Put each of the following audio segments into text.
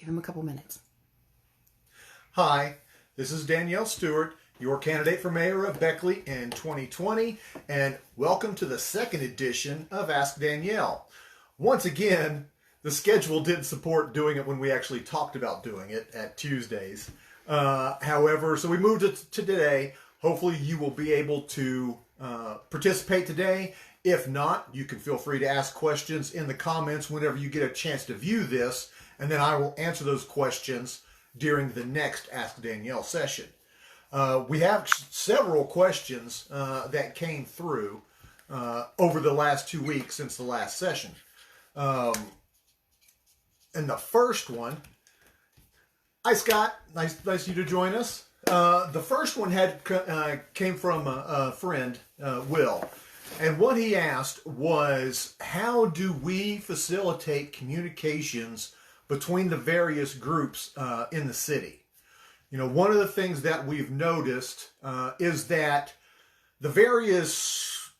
Give him a couple minutes. Hi, this is Danielle Stewart, your candidate for mayor of Beckley in 2020, and welcome to the second edition of Ask Danielle. Once again, the schedule didn't support doing it when we actually talked about doing it at Tuesdays. However, so we moved it to today. Hopefully you will be able to participate today. If not, you can feel free to ask questions in the comments whenever you get a chance to view this, and then I will answer those questions during the next Ask Danielle session. We have several questions that came through over the last 2 weeks since the last session. And the first one, hi Scott, nice of you to join us. The first one came from a friend, Will, and what he asked was, how do we facilitate communications between the various groups in the city? You know, one of the things that we've noticed is that the various,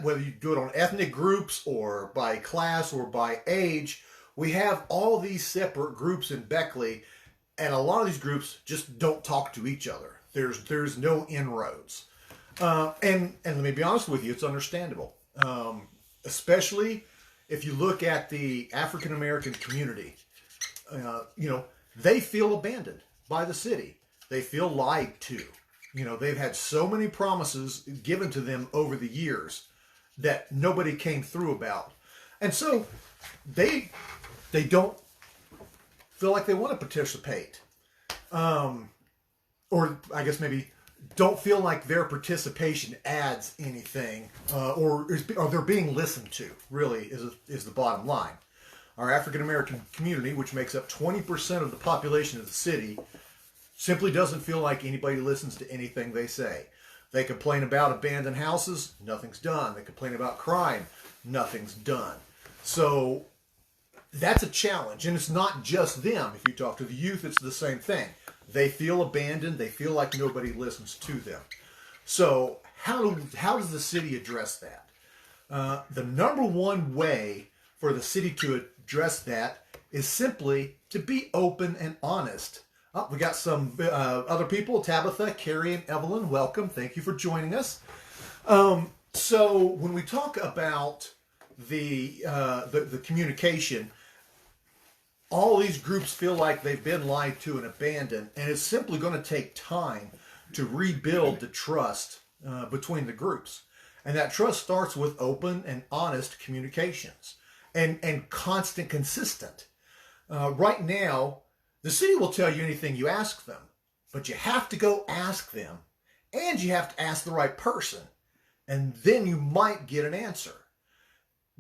whether you do it on ethnic groups or by class or by age, we have all these separate groups in Beckley, and a lot of these groups just don't talk to each other. There's no inroads. And let me be honest with you, it's understandable. Especially if you look at the African American community. You know, they feel abandoned by the city. They feel lied to. You know, they've had so many promises given to them over the years that nobody came through about. And so they don't feel like they want to participate. Or I guess maybe don't feel like their participation adds anything, or they're being listened to, really, is the bottom line. Our African American community, which makes up 20% of the population of the city, simply doesn't feel like anybody listens to anything they say. They complain about abandoned houses, nothing's done. They complain about crime, nothing's done. So that's a challenge, and it's not just them. If you talk to the youth, it's the same thing. They feel abandoned. They feel like nobody listens to them. So how does the city address that? The number one way for the city to address that is simply to be open and honest. Oh, we got some other people, Tabitha, Carrie, and Evelyn. Welcome. Thank you for joining us. So when we talk about the communication, all these groups feel like they've been lied to and abandoned, and it's simply going to take time to rebuild the trust between the groups. And that trust starts with open and honest communications and constant, consistent. Right now, the city will tell you anything you ask them, but you have to go ask them, and you have to ask the right person, and then you might get an answer.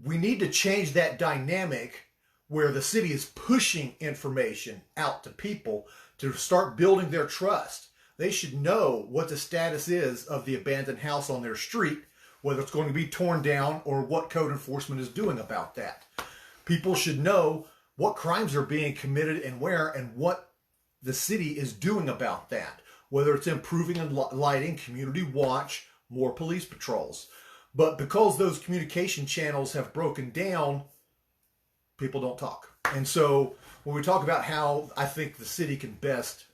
We need to change that dynamic where the city is pushing information out to people to start building their trust. They should know what the status is of the abandoned house on their street, whether it's going to be torn down or what code enforcement is doing about that. People should know what crimes are being committed and where, and what the city is doing about that, whether it's improving and lighting, community watch, more police patrols. But because those communication channels have broken down, people don't talk. And so when we talk about how I think the city can best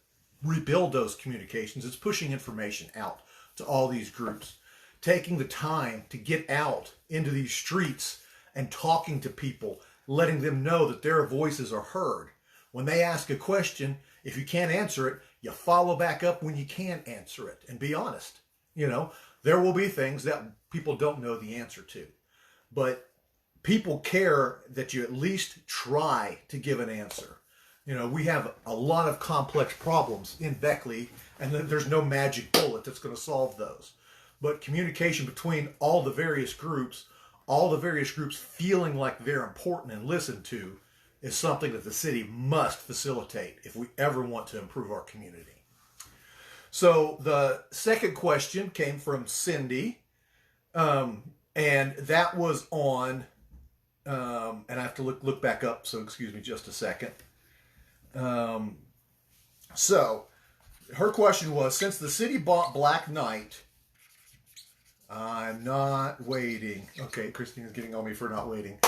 rebuild those communications, it's pushing information out to all these groups, taking the time to get out into these streets and talking to people, letting them know that their voices are heard. When they ask a question, if you can't answer it, you follow back up when you can answer it and be honest. You know, there will be things that people don't know the answer to, but people care that you at least try to give an answer. You know, we have a lot of complex problems in Beckley, and there's no magic bullet that's going to solve those. But communication between all the various groups feeling like they're important and listened to, is something that the city must facilitate if we ever want to improve our community. So the second question came from Cindy, and that was on... and I have to look back up, so excuse me just a second. So her question was, since the city bought Black Knight, I'm not waiting. Okay, Christine is getting on me for not waiting.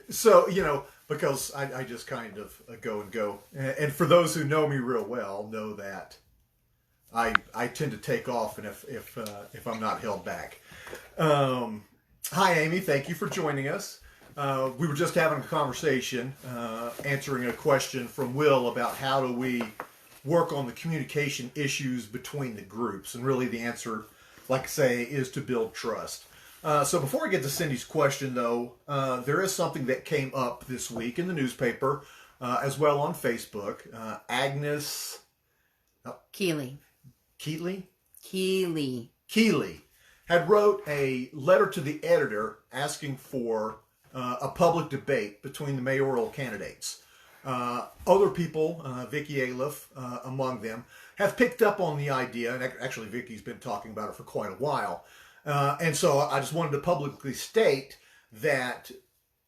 So, you know, because I just kind of go and go. And for those who know me real well, know that I tend to take off, and if I'm not held back. Hi, Amy. Thank you for joining us. We were just having a conversation, answering a question from Will about how do we work on the communication issues between the groups. And really the answer, like I say, is to build trust. So before I get to Cindy's question, though, there is something that came up this week in the newspaper, as well on Facebook. Agnes Keeley had wrote a letter to the editor asking for a public debate between the mayoral candidates. Other people, Vicky Aliff among them, have picked up on the idea, and actually Vicky's been talking about it for quite a while. And so I just wanted to publicly state that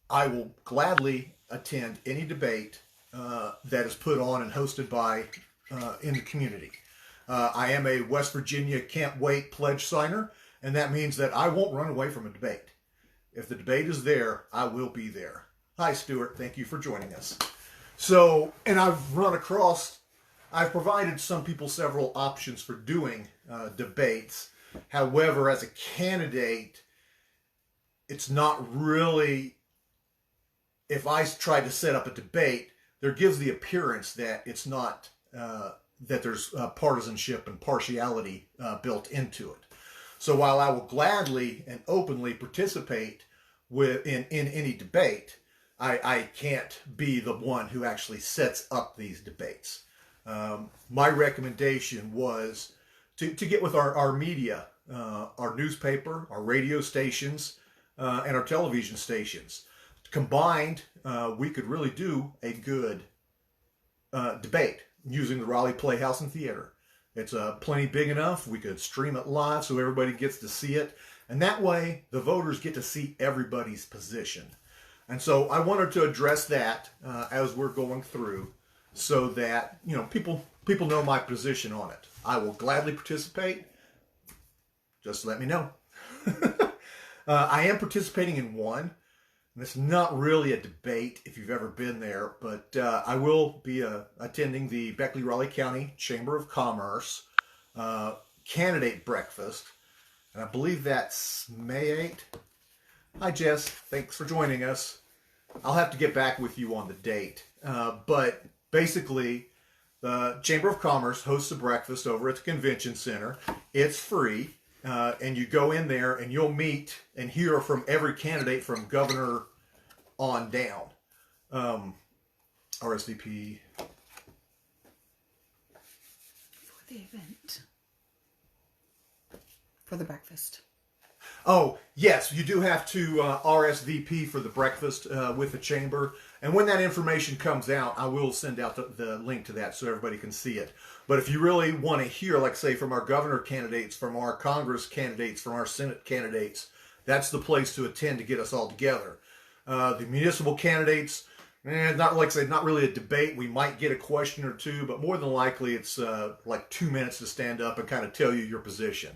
I will gladly attend any debate that is put on and hosted by in the community. I am a West Virginia Can't Wait pledge signer, and that means that I won't run away from a debate. If the debate is there, I will be there. Hi, Stuart. Thank you for joining us. So, and I've provided some people several options for doing debates. However, as a candidate, it's not really, if I try to set up a debate, there gives the appearance that it's not, that there's partisanship and partiality built into it. So while I will gladly and openly participate in any debate, I can't be the one who actually sets up these debates. My recommendation was to get with our media, our newspaper, our radio stations, and our television stations. Combined, we could really do a good debate using the Raleigh Playhouse and Theater. It's plenty big enough. We could stream it live so everybody gets to see it. And that way, the voters get to see everybody's position. And so I wanted to address that as we're going through so that, people know my position on it. I will gladly participate. Just let me know. I am participating in one. And it's not really a debate if you've ever been there, but I will be attending the Beckley-Raleigh County Chamber of Commerce candidate breakfast. And I believe that's May 8th. Hi, Jess. Thanks for joining us. I'll have to get back with you on the date. But basically, the Chamber of Commerce hosts a breakfast over at the Convention Center. It's free. And you go in there and you'll meet and hear from every candidate from governor on down. RSVP. For the event. For the breakfast. Oh, yes, you do have to RSVP for the breakfast with the chamber. And when that information comes out, I will send out the link to that so everybody can see it. But if you really want to hear, like say, from our governor candidates, from our Congress candidates, from our Senate candidates, that's the place to attend to get us all together. The municipal candidates, not really a debate. We might get a question or two, but more than likely it's like 2 minutes to stand up and kind of tell you your position.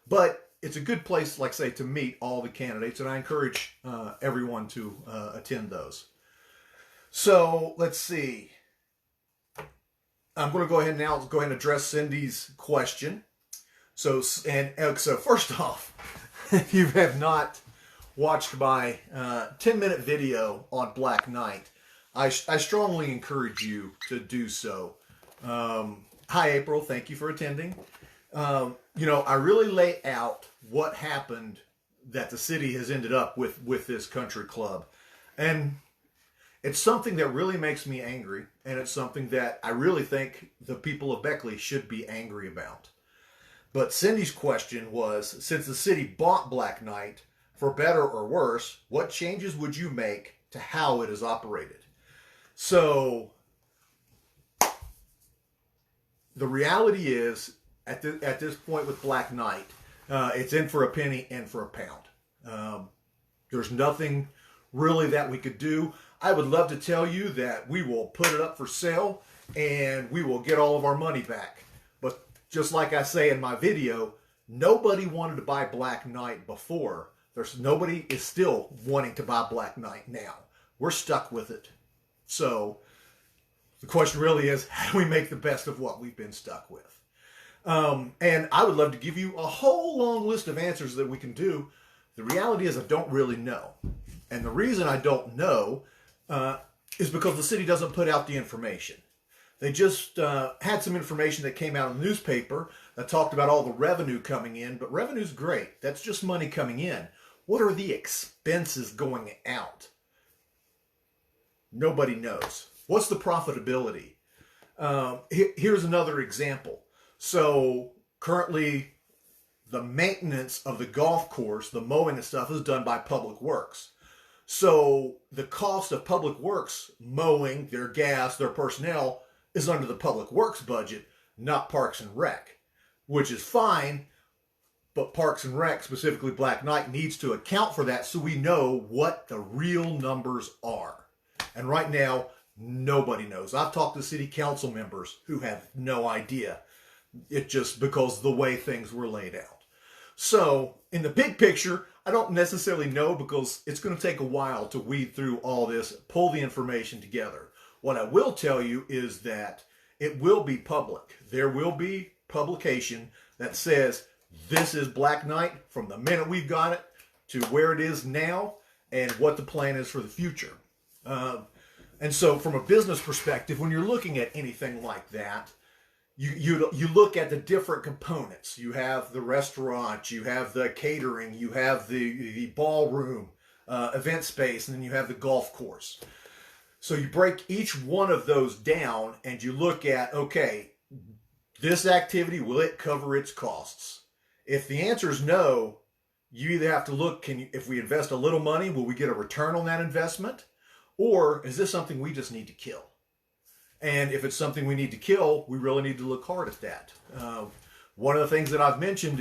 But it's a good place, like say, to meet all the candidates, and I encourage everyone to attend those. So let's see. I'm going to go ahead and address Cindy's question. So first off, if you have not watched my 10-minute video on Black Knight, I strongly encourage you to do so. Hi, April. Thank you for attending. I really lay out what happened that the city has ended up with this country club. And it's something that really makes me angry, and it's something that I really think the people of Beckley should be angry about. But Cindy's question was, since the city bought Black Knight, for better or worse, what changes would you make to how it is operated? So, the reality is, at this point with Black Knight, it's in for a penny and for a pound. There's nothing really that we could do. I would love to tell you that we will put it up for sale and we will get all of our money back. But just like I say in my video, nobody wanted to buy Black Knight before. Nobody is still wanting to buy Black Knight now. We're stuck with it So the question really is, how do we make the best of what we've been stuck with? And I would love to give you a whole long list of answers that we can do. The reality is I don't really know. And the reason I don't know is because the city doesn't put out the information. They just had some information that came out in the newspaper that talked about all the revenue coming in, but revenue's great. That's just money coming in. What are the expenses going out? Nobody knows. What's the profitability? Here's another example. So currently the maintenance of the golf course, the mowing and stuff, is done by Public Works. So the cost of Public Works mowing, their gas, their personnel, is under the Public Works budget, not Parks and Rec, which is fine, but Parks and Rec, specifically Black Knight, needs to account for that so we know what the real numbers are. And right now, nobody knows. I've talked to city council members who have no idea. It just because the way things were laid out. So in the big picture, I don't necessarily know because it's going to take a while to weed through all this, pull the information together. What I will tell you is that it will be public. There will be publication that says this is Black Knight from the minute we've got it to where it is now and what the plan is for the future. And so from a business perspective, when you're looking at anything like that, you look at the different components. You have the restaurant, you have the catering, you have the ballroom, event space, and then you have the golf course. So you break each one of those down and you look at, okay, this activity, will it cover its costs? If the answer is no, you either have to look, if we invest a little money, will we get a return on that investment? Or is this something we just need to kill? And if it's something we need to kill, we really need to look hard at that. One of the things that I've mentioned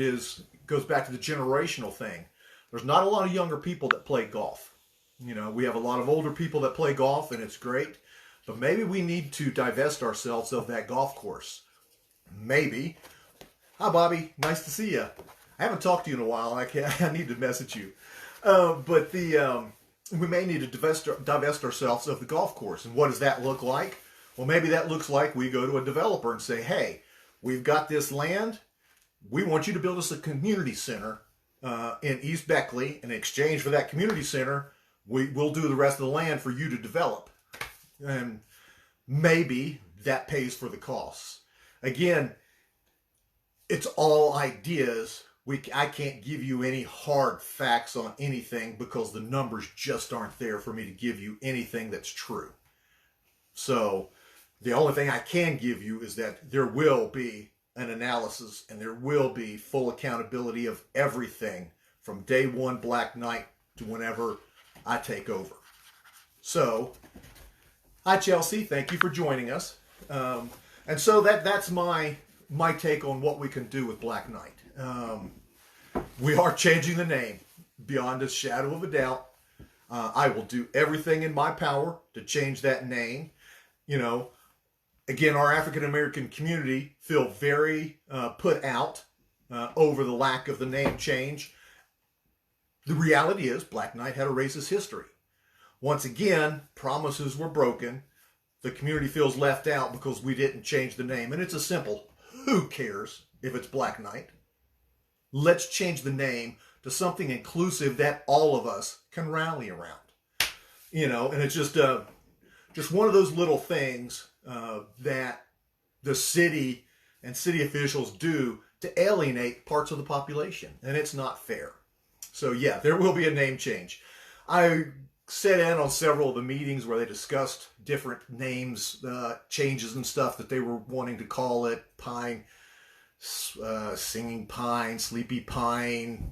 goes back to the generational thing. There's not a lot of younger people that play golf. You know, we have a lot of older people that play golf, and it's great. But maybe we need to divest ourselves of that golf course. Maybe. Hi, Bobby. Nice to see you. I haven't talked to you in a while. I need to message you. But we may need to divest ourselves of the golf course. And what does that look like? Well, maybe that looks like we go to a developer and say, hey, we've got this land. We want you to build us a community center in East Beckley. In exchange for that community center, we'll do the rest of the land for you to develop. And maybe that pays for the costs. Again, it's all ideas. I can't give you any hard facts on anything because the numbers just aren't there for me to give you anything that's true. So the only thing I can give you is that there will be an analysis and there will be full accountability of everything from day one Black Knight to whenever I take over. So, hi Chelsea, thank you for joining us. And so that's my take on what we can do with Black Knight. We are changing the name beyond a shadow of a doubt. I will do everything in my power to change that name. You know, again, our African American community feel very put out over the lack of the name change. The reality is Black Knight had a racist history. Once again, promises were broken. The community feels left out because we didn't change the name. And it's a simple, who cares if it's Black Knight? Let's change the name to something inclusive that all of us can rally around. You know, and it's just one of those little things that the city and city officials do to alienate parts of the population. And it's not fair. So yeah, there will be a name change. I sat in on several of the meetings where they discussed different names, changes and stuff that they were wanting to call it. Pine, Singing Pine, Sleepy Pine,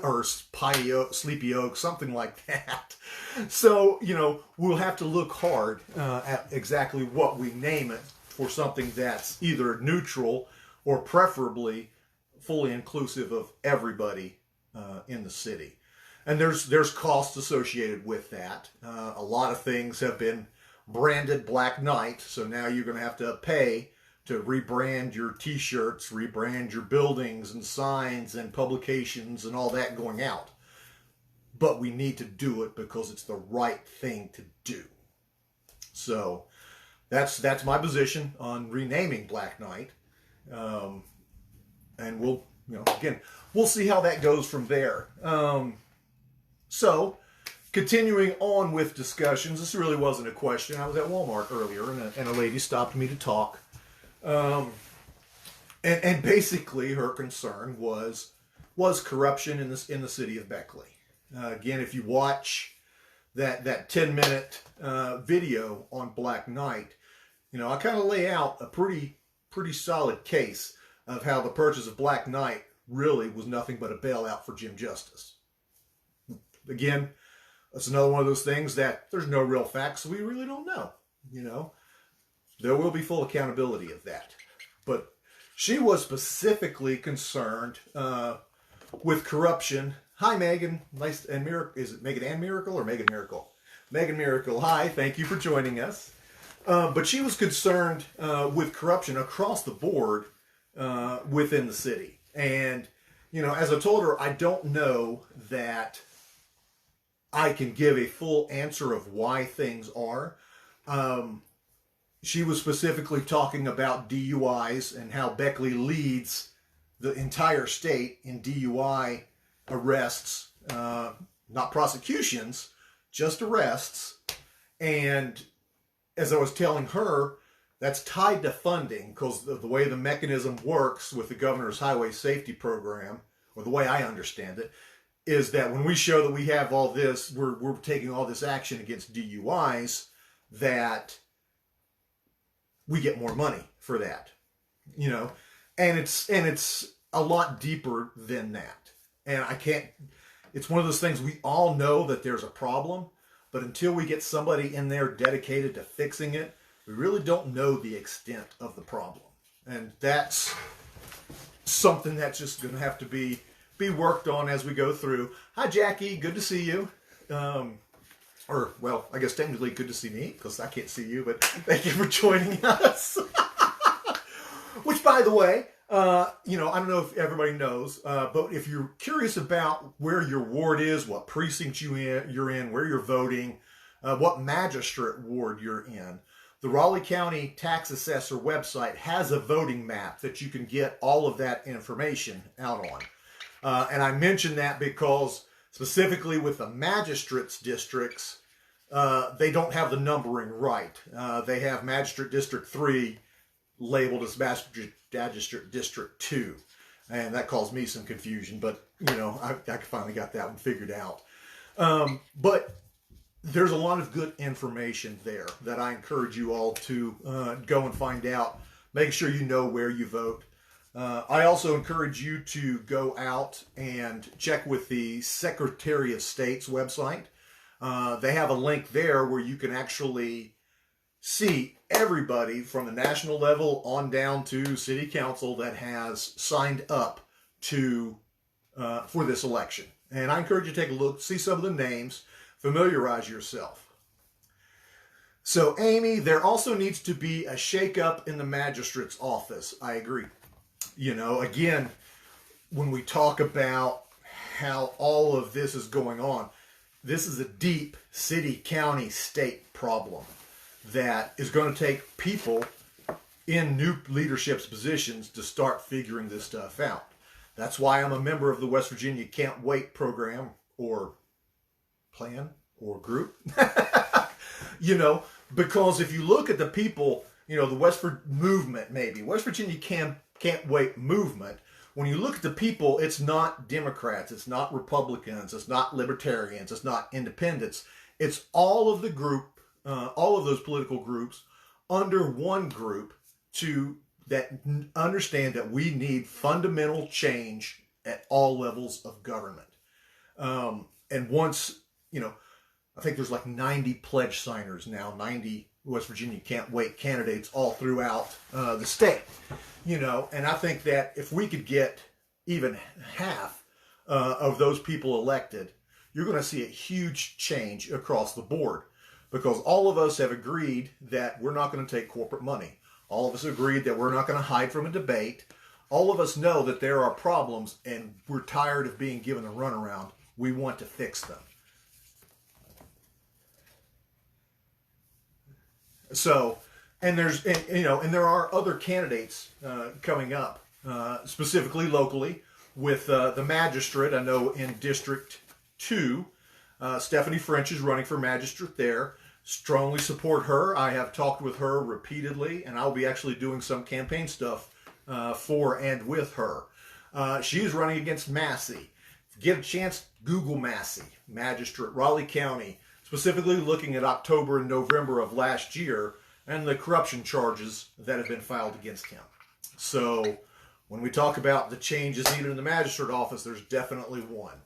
or Sleepy Oak, something like that. So, you know, we'll have to look hard at exactly what we name it for something that's either neutral or preferably fully inclusive of everybody in the city. And there's costs associated with that. A lot of things have been branded Black Knight, so now you're going to have to pay to rebrand your t-shirts, rebrand your buildings and signs and publications and all that going out. But we need to do it because it's the right thing to do. So that's my position on renaming Black Knight. And we'll, again, we'll see how that goes from there. So, continuing on with discussions, this really wasn't a question. I was at Walmart earlier, and a lady stopped me to talk. And basically, her concern was corruption in the city of Beckley. Again, if you watch that 10-minute video on Black Knight, I kind of lay out a pretty solid case of how the purchase of Black Knight really was nothing but a bailout for Jim Justice. Again, that's another one of those things that there's no real facts, so we really don't know. There will be full accountability of that. But she was specifically concerned with corruption. Hi, Megan. Nice and Miracle. Is it Megan and Miracle or Megan Miracle? Megan Miracle. Hi. Thank you for joining us. But she was concerned with corruption across the board within the city. And, as I told her, I don't know that I can give a full answer of why things are. She was specifically talking about DUIs and how Beckley leads the entire state in DUI arrests, not prosecutions, just arrests. And as I was telling her, that's tied to funding, because the way the mechanism works with the governor's highway safety program, or the way I understand it, is that when we show that we have all this, we're taking all this action against DUIs, that we get more money for that, and it's a lot deeper than that. And it's one of those things, we all know that there's a problem, but until we get somebody in there dedicated to fixing it, we really don't know the extent of the problem. And that's something that's just going to have to be worked on as we go through. Hi, Jackie. Good to see you. Well, I guess technically good to see me, because I can't see you, but thank you for joining us. Which, by the way, I don't know if everybody knows, but if you're curious about where your ward is, what precinct you're in, where you're voting, what magistrate ward you're in, the Raleigh County Tax Assessor website has a voting map that you can get all of that information out on. And I mention that because specifically with the magistrates districts, they don't have the numbering right. They have Magistrate District 3 labeled as Magistrate District 2. And that caused me some confusion, but, I finally got that one figured out. But there's a lot of good information there that I encourage you all to go and find out. Make sure you know where you vote. I also encourage you to go out and check with the Secretary of State's website. They have a link there where you can actually see everybody from the national level on down to city council that has signed up to for this election. And I encourage you to take a look, see some of the names, familiarize yourself. So, Amy, there also needs to be a shakeup in the magistrate's office. I agree. Again, when we talk about how all of this is going on, this is a deep city, county, state problem that is going to take people in new leadership positions to start figuring this stuff out. That's why I'm a member of the West Virginia Can't Wait program, or plan, or group. Because if you look at the people, the West Virginia Can't Wait movement, when you look at the people, it's not Democrats, it's not Republicans, it's not Libertarians, it's not Independents. It's all of those political groups under one group that understand that we need fundamental change at all levels of government. And once, I think there's like 90 pledge signers now, 90 West Virginia Can't Wait candidates all throughout the state. And I think that if we could get even half of those people elected, you're going to see a huge change across the board, because all of us have agreed that we're not going to take corporate money. All of us agreed that we're not going to hide from a debate. All of us know that there are problems and we're tired of being given a runaround. We want to fix them. So, and there are other candidates coming up, specifically locally with the magistrate. I know in District 2, Stephanie French is running for magistrate there. Strongly support her. I have talked with her repeatedly, and I'll be actually doing some campaign stuff for and with her. She is running against Massey. If you get a chance, Google Massey, magistrate, Raleigh County, specifically looking at October and November of last year and the corruption charges that have been filed against him. So when we talk about the changes needed in the magistrate office, there's definitely one.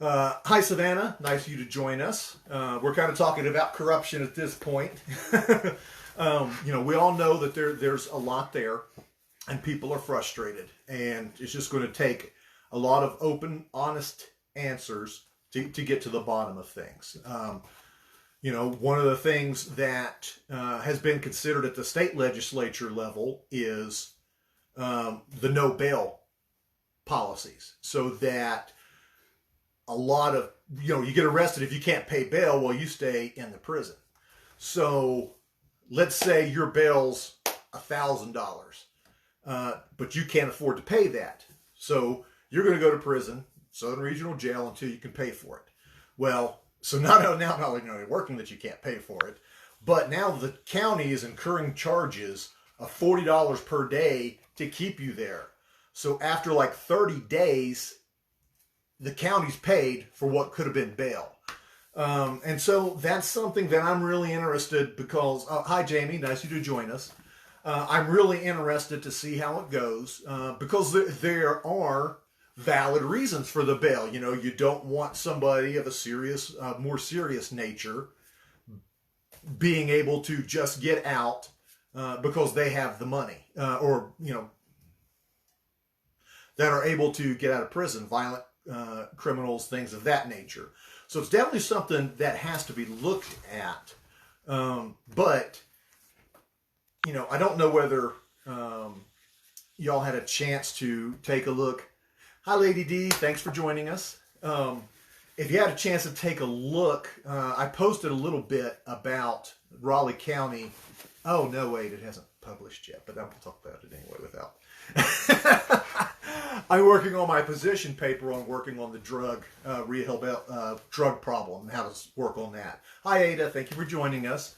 Hi, Savannah. Nice of you to join us. We're kind of talking about corruption at this point. We all know that there's a lot there, and people are frustrated. And it's just going to take a lot of open, honest answers to get to the bottom of things. One of the things that has been considered at the state legislature level is the no bail policies, so that a lot of, you get arrested if you can't pay bail, well, you stay in the prison. So let's say your bail's $1,000, but you can't afford to pay that. So you're going to go to prison, Southern Regional Jail, until you can pay for it. Well, so not only are you working that you can't pay for it, but now the county is incurring charges of $40 per day to keep you there. So after like 30 days, the county's paid for what could have been bail. And so that's something that I'm really interested because, hi Jamie, nice of you to join us. I'm really interested to see how it goes because there are valid reasons for the bail. You don't want somebody of a more serious nature being able to just get out because they have the money or that are able to get out of prison, violent criminals, things of that nature. So it's definitely something that has to be looked at. But I don't know whether y'all had a chance to take a look. Hi, Lady D. Thanks for joining us. If you had a chance to take a look, I posted a little bit about Raleigh County. Oh, no, wait, it hasn't published yet, but I'm going to talk about it anyway without. I'm working on my position paper on working on the drug problem and how to work on that. Hi, Ada. Thank you for joining us.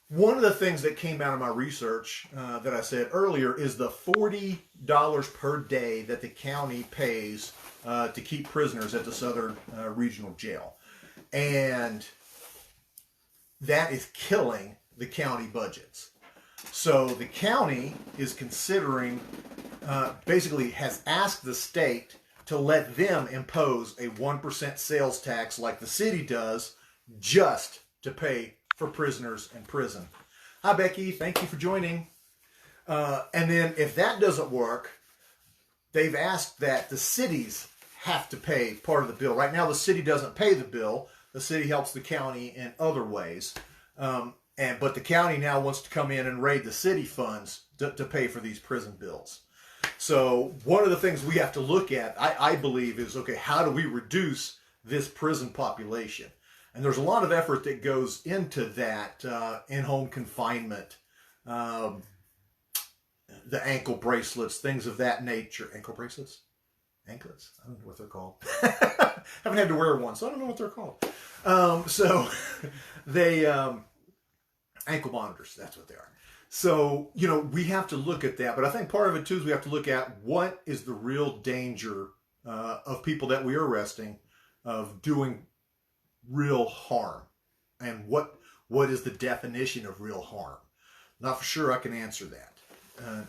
One of the things that came out of my research that I said earlier is the $40 per day that the county pays to keep prisoners at the Southern Regional Jail. And that is killing the county budgets. So the county is considering, basically has asked the state to let them impose a 1% sales tax like the city does just to pay for prisoners in prison. Hi, Becky. Thank you for joining. And then if that doesn't work, they've asked that the cities have to pay part of the bill. Right now, the city doesn't pay the bill. The city helps the county in other ways. But the county now wants to come in and raid the city funds to pay for these prison bills. So one of the things we have to look at, I believe, is, okay, how do we reduce this prison population? And there's a lot of effort that goes into that, in-home confinement, the ankle bracelets, things of that nature. Ankle bracelets? Anklets? I don't know what they're called. Haven't had to wear one, so I don't know what they're called. So they, ankle monitors, that's what they are. So, we have to look at that. But I think part of it, too, is we have to look at what is the real danger of people that we are arresting, of doing real harm, and what is the definition of real harm. Not for sure I can answer that.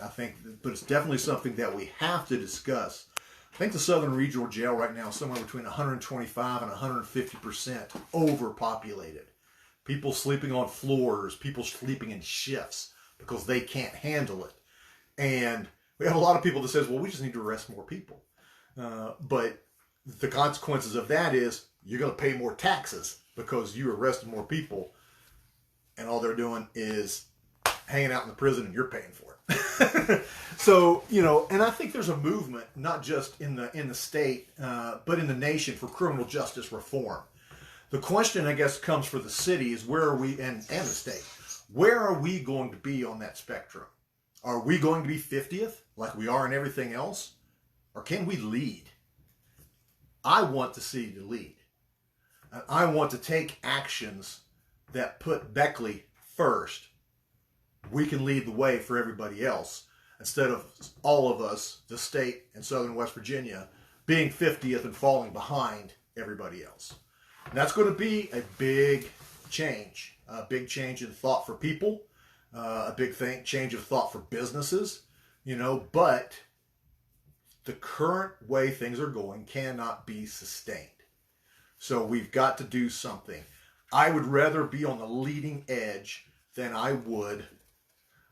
I think, but it's definitely something that we have to discuss. I think the Southern Regional Jail right now is somewhere between 125 and 150% overpopulated. People sleeping on floors, people sleeping in shifts because they can't handle it. And we have a lot of people that says, well, we just need to arrest more people. But the consequences of that is you're going to pay more taxes because you arrested more people, and all they're doing is hanging out in the prison and you're paying for it. So, and I think there's a movement, not just in the state, but in the nation, for criminal justice reform. The question, I guess, comes for the city is where are we, and the state, where are we going to be on that spectrum? Are we going to be 50th like we are in everything else? Or can we lead? I want to see the lead. And I want to take actions that put Beckley first. We can lead the way for everybody else instead of all of us, the state and southern West Virginia, being 50th and falling behind everybody else. And that's going to be a big change in thought for people, a big change of thought for businesses, but the current way things are going cannot be sustained. So we've got to do something. I would rather be on the leading edge than I would.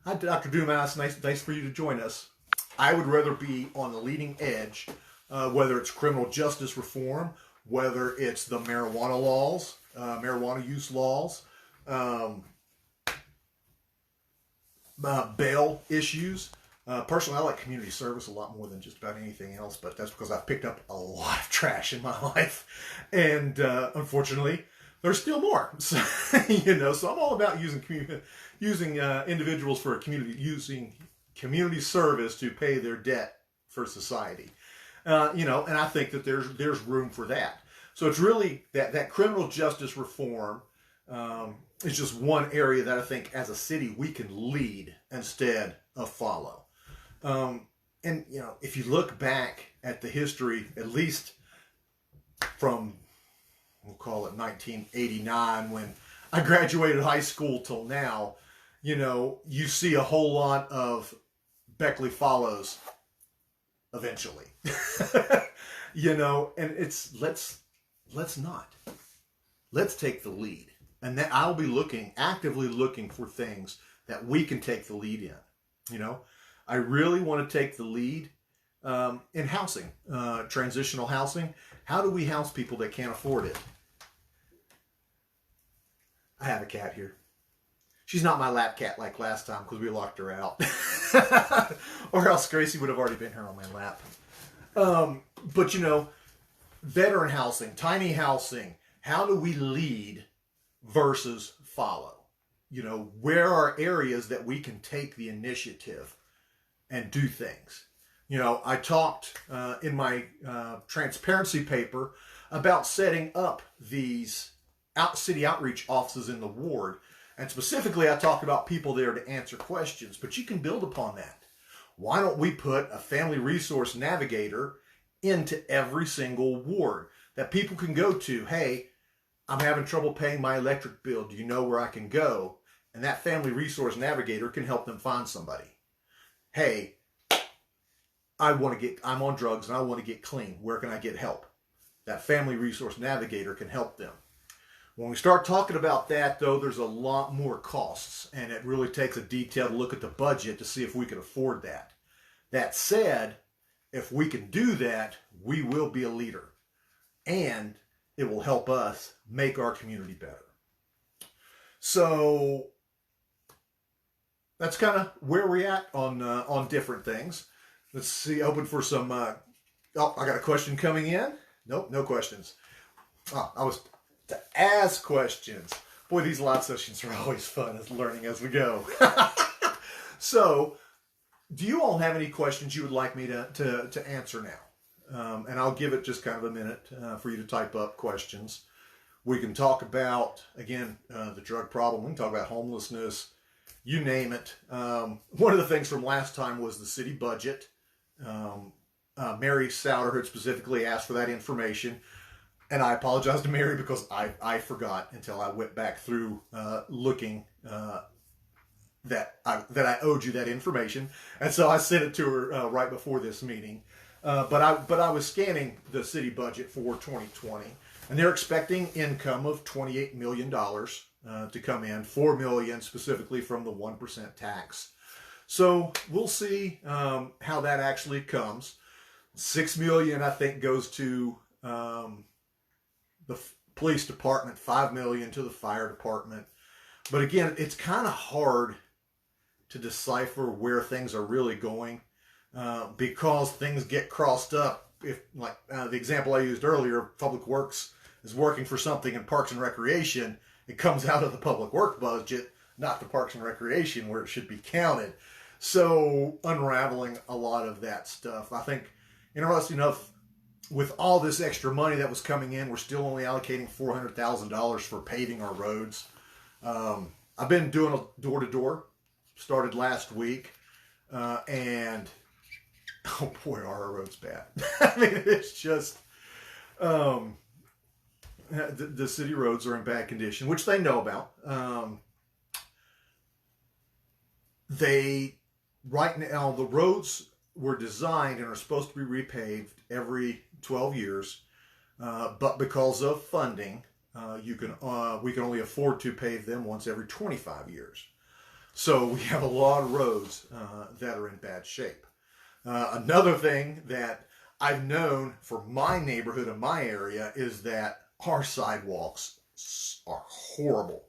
Hi, Dr. Dumas. Nice for you to join us. I would rather be on the leading edge, whether it's criminal justice reform, whether it's the marijuana laws, marijuana use laws, bail issues. Personally, I like community service a lot more than just about anything else, but that's because I've picked up a lot of trash in my life. And unfortunately, there's still more. So, so I'm all about using individuals for using community service to pay their debt for society. And I think that there's room for that. So it's really that criminal justice reform is just one area that I think as a city we can lead instead of follow. And if you look back at the history, at least from, we'll call it 1989, when I graduated high school till now, you see a whole lot of Beckley follows eventually. And it's let's not. Let's take the lead. And then I'll be actively looking for things that we can take the lead in. I really want to take the lead in housing, transitional housing. How do we house people that can't afford it? I have a cat here. She's not my lap cat like last time because we locked her out. Or else Gracie would have already been here on my lap. But veteran housing, tiny housing, how do we lead versus follow? Where are areas that we can take the initiative and do things? I talked in my transparency paper about setting up these city outreach offices in the ward. And specifically, I talked about people there to answer questions, but you can build upon that. Why don't we put a family resource navigator into every single ward that people can go to? Hey, I'm having trouble paying my electric bill. Do you know where I can go? And that family resource navigator can help them find somebody. Hey, I'm on drugs and I want to get clean. Where can I get help? That family resource navigator can help them. When we start talking about that, though, there's a lot more costs, and it really takes a detailed look at the budget to see if we can afford that. That said, if we can do that, we will be a leader, and it will help us make our community better. So that's kind of where we're at on different things. Let's see, open for some, I got a question coming in. Nope, no questions. To ask questions. Boy, these live sessions are always fun as learning as we go. So, do you all have any questions you would like me to answer now? And I'll give it just kind of a minute for you to type up questions. We can talk about, again, the drug problem. We can talk about homelessness. You name it. One of the things from last time was the city budget. Mary Souter had specifically asked for that information. And I apologize to Mary because I forgot until I went back through looking that I owed you that information. And so I sent it to her right before this meeting. But I was scanning the city budget for 2020, and they're expecting income of $28 million to come in, $4 million specifically from the 1% tax. So we'll see how that actually comes. $6 million, I think, goes to the police department, $5 million to the fire department. But again, it's kind of hard to decipher where things are really going because things get crossed up. If, like the example I used earlier, Public Works is working for something in Parks and Recreation, it comes out of the Public Works budget, not the Parks and Recreation where it should be counted. So unraveling a lot of that stuff. I think, interesting enough, with all this extra money that was coming in, we're still only allocating $400,000 for paving our roads. I've been doing a door-to-door, started last week, and oh boy, are our roads bad. I mean, it's just, the city roads are in bad condition, which they know about. Right now, the roads were designed and are supposed to be repaved every 12 years, but because of funding, we can only afford to pave them once every 25 years. So we have a lot of roads that are in bad shape. Another thing that I've known for my neighborhood and my area is that our sidewalks are horrible.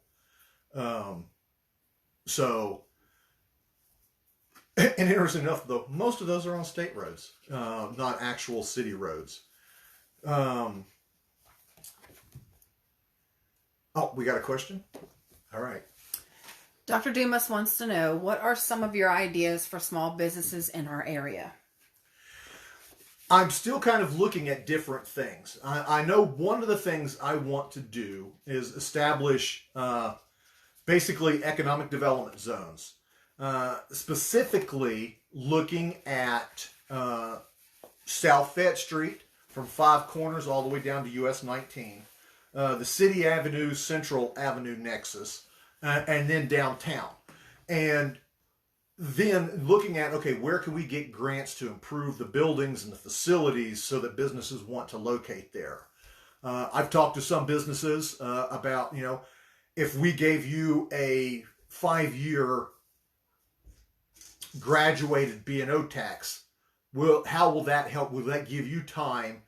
And interesting enough, though, most of those are on state roads, not actual city roads. Oh, we got a question? All right. Dr. Dumas wants to know, what are some of your ideas for small businesses in our area? I'm still kind of looking at different things. I know one of the things I want to do is establish basically economic development zones. Specifically looking at South Fayette Street from Five Corners all the way down to US 19, the City Avenue, Central Avenue nexus, and then downtown. And then looking at, okay, where can we get grants to improve the buildings and the facilities so that businesses want to locate there? I've talked to some businesses about, if we gave you a 5-year graduated B&O tax, how will that help? Will that give you time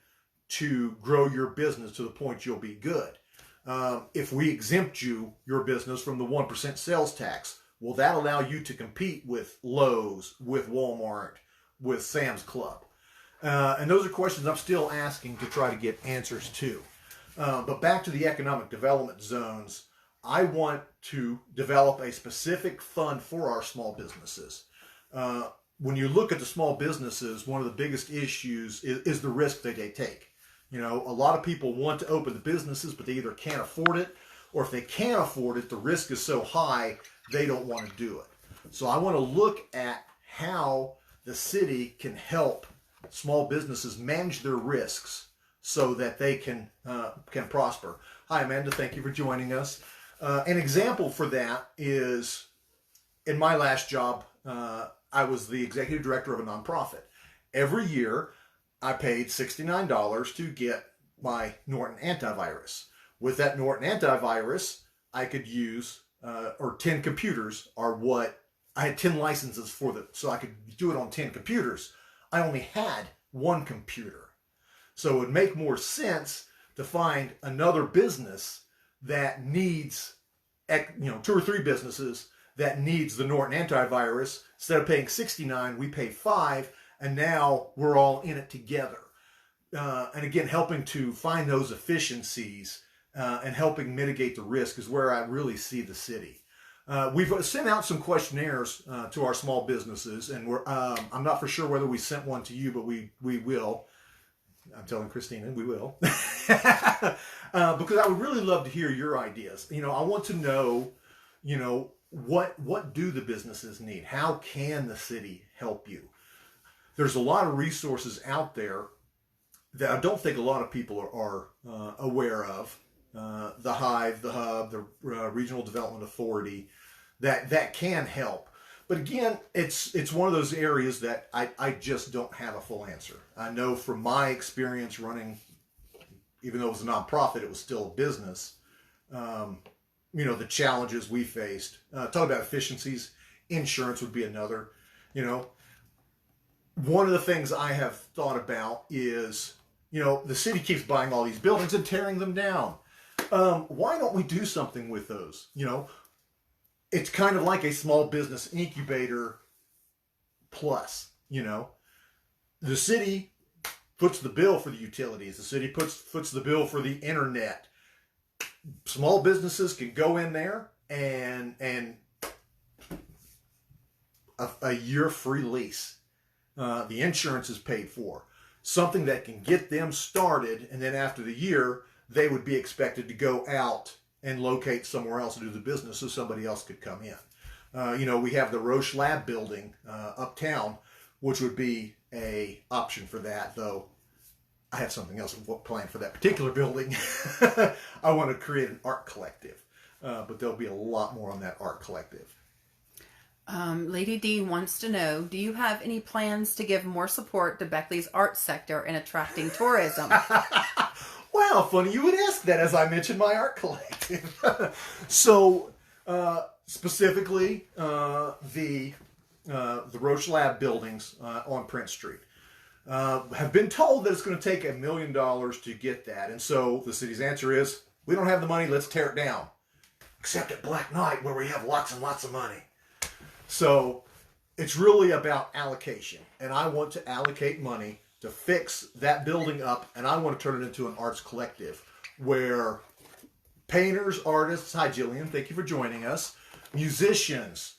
to grow your business to the point you'll be good? If we exempt your business from the 1% sales tax, will that allow you to compete with Lowe's, with Walmart, with Sam's Club? And those are questions I'm still asking to try to get answers to. But back to the economic development zones, I want to develop a specific fund for our small businesses. When you look at the small businesses, one of the biggest issues is the risk that they take. A lot of people want to open the businesses, but they either can't afford it, or if they can't afford it, the risk is so high, they don't want to do it. So I want to look at how the city can help small businesses manage their risks so that they can prosper. Hi, Amanda. Thank you for joining us. An example for that is, in my last job, I was the executive director of a nonprofit. Every year, I paid $69 to get my Norton antivirus. With that Norton antivirus, I could use, or 10 computers are what, I had 10 licenses for them, so I could do it on 10 computers. I only had one computer. So it would make more sense to find another business that needs, 2 or 3 businesses that needs the Norton antivirus. Instead of paying $69, we pay $5, and now we're all in it together. And again, helping to find those efficiencies and helping mitigate the risk is where I really see the city. We've sent out some questionnaires to our small businesses, and I'm not for sure whether we sent one to you, but we will. I'm telling Christina, we will. Because I would really love to hear your ideas. I want to know, what do the businesses need? How can the city help you? There's a lot of resources out there that I don't think a lot of people are aware of. The Hive, the Hub, the Regional Development Authority, that can help. But again, it's one of those areas that I just don't have a full answer. I know from my experience running, even though it was a nonprofit, it was still a business. The challenges we faced. Talk about efficiencies. Insurance would be another. One of the things I have thought about is, the city keeps buying all these buildings and tearing them down. Why don't we do something with those? It's kind of like a small business incubator plus, The city puts the bill for the utilities. The city puts the bill for the internet. Small businesses can go in there and a year free lease. The insurance is paid for. Something that can get them started, and then after the year, they would be expected to go out and locate somewhere else to do the business so somebody else could come in. We have the Roche Lab building uptown, which would be a option for that, though I have something else planned for that particular building. I want to create an art collective, but there'll be a lot more on that art collective. Lady D wants to know, do you have any plans to give more support to Beckley's art sector in attracting tourism? Wow, funny you would ask that as I mentioned my art collective. So, specifically, the Roche Lab buildings on Prince Street. Have been told that it's going to take $1 million to get that. And so the city's answer is, we don't have the money, let's tear it down. Except at Black Knight, where we have lots and lots of money. So it's really about allocation. And I want to allocate money to fix that building up, and I want to turn it into an arts collective where painters, artists, hi Jillian, thank you for joining us, musicians,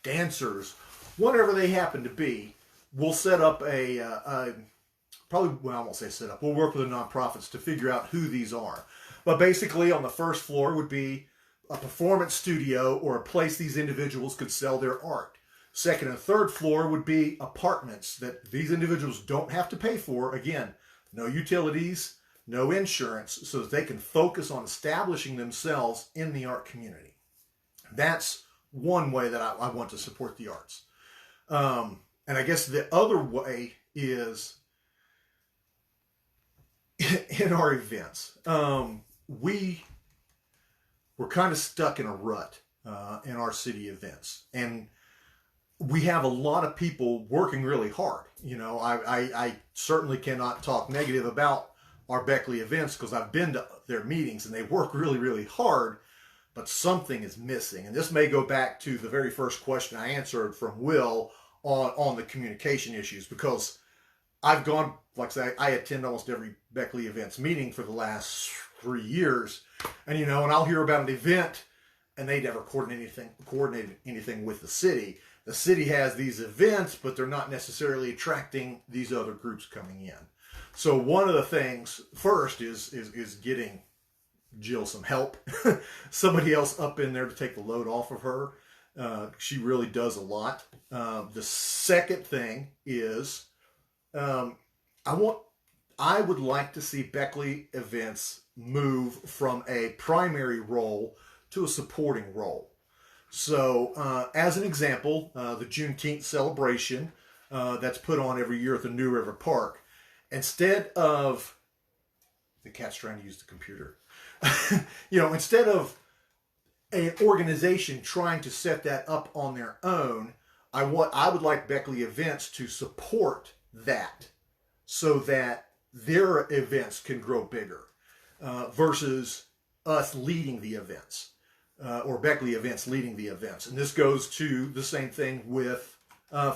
dancers, whatever they happen to be, we'll set up I won't say set up, we'll work with the nonprofits to figure out who these are. But basically on the first floor would be a performance studio or a place these individuals could sell their art. Second and third floor would be apartments that these individuals don't have to pay for. Again, no utilities, no insurance, so that they can focus on establishing themselves in the art community. That's one way that I want to support the arts. And I guess the other way is in our events. We're kind of stuck in a rut in our city events. And we have a lot of people working really hard. I certainly cannot talk negative about our Beckley events because I've been to their meetings and they work really, really hard, but something is missing. And this may go back to the very first question I answered from Will on the communication issues, because I've gone, like I say, I attend almost every Beckley events meeting for the last 3 years. And, and I'll hear about an event and they never coordinated anything with the city. The city has these events, but they're not necessarily attracting these other groups coming in. So one of the things first is getting Jill some help, somebody else up in there to take the load off of her. She really does a lot. The second thing is I would like to see Beckley events move from a primary role to a supporting role. So, as an example, the Juneteenth celebration that's put on every year at the New River Park, instead of the cat's trying to use the computer, instead of an organization trying to set that up on their own, I would like Beckley events to support that so that their events can grow bigger versus us leading the events. Or Beckley events leading the events. And this goes to the same thing with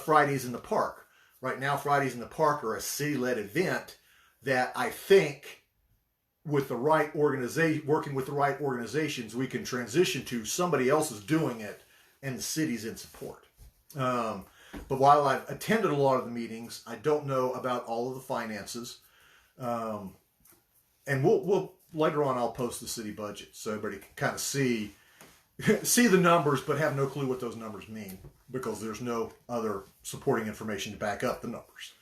Fridays in the Park. Right now, Fridays in the Park are a city-led event that I think with the right organization, working with the right organizations, we can transition to somebody else is doing it and the city's in support. But while I've attended a lot of the meetings, I don't know about all of the finances. And we'll later on, I'll post the city budget so everybody can kind of see the numbers, but have no clue what those numbers mean because there's no other supporting information to back up the numbers.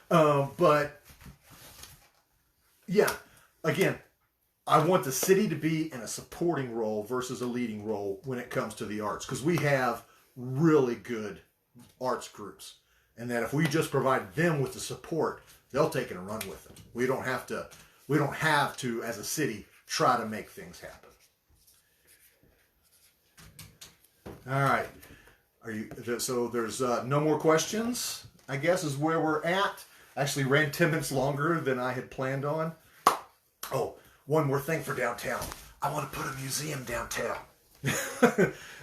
But yeah, again, I want the city to be in a supporting role versus a leading role when it comes to the arts, because we have really good arts groups, and that if we just provide them with the support, they'll take it and run with it. We don't have to as a city try to make things happen. All right. So there's no more questions, I guess, is where we're at. Actually ran 10 minutes longer than I had planned on. Oh, one more thing for downtown. I want to put a museum downtown.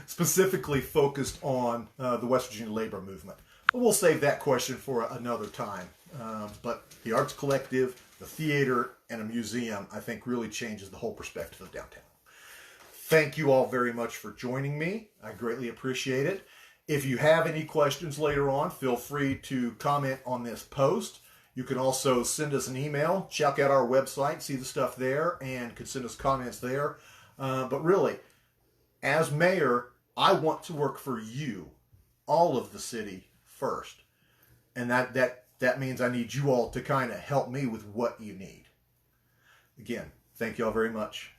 Specifically focused on the West Virginia labor movement. But we'll save that question for another time. But the Arts Collective, the theater, and a museum, I think really changes the whole perspective of downtown. Thank you all very much for joining me. I greatly appreciate it. If you have any questions later on, feel free to comment on this post. You can also send us an email, check out our website, see the stuff there, and could send us comments there. But really, as mayor, I want to work for you, all of the city first. And that means I need you all to kind of help me with what you need. Again, thank you all very much.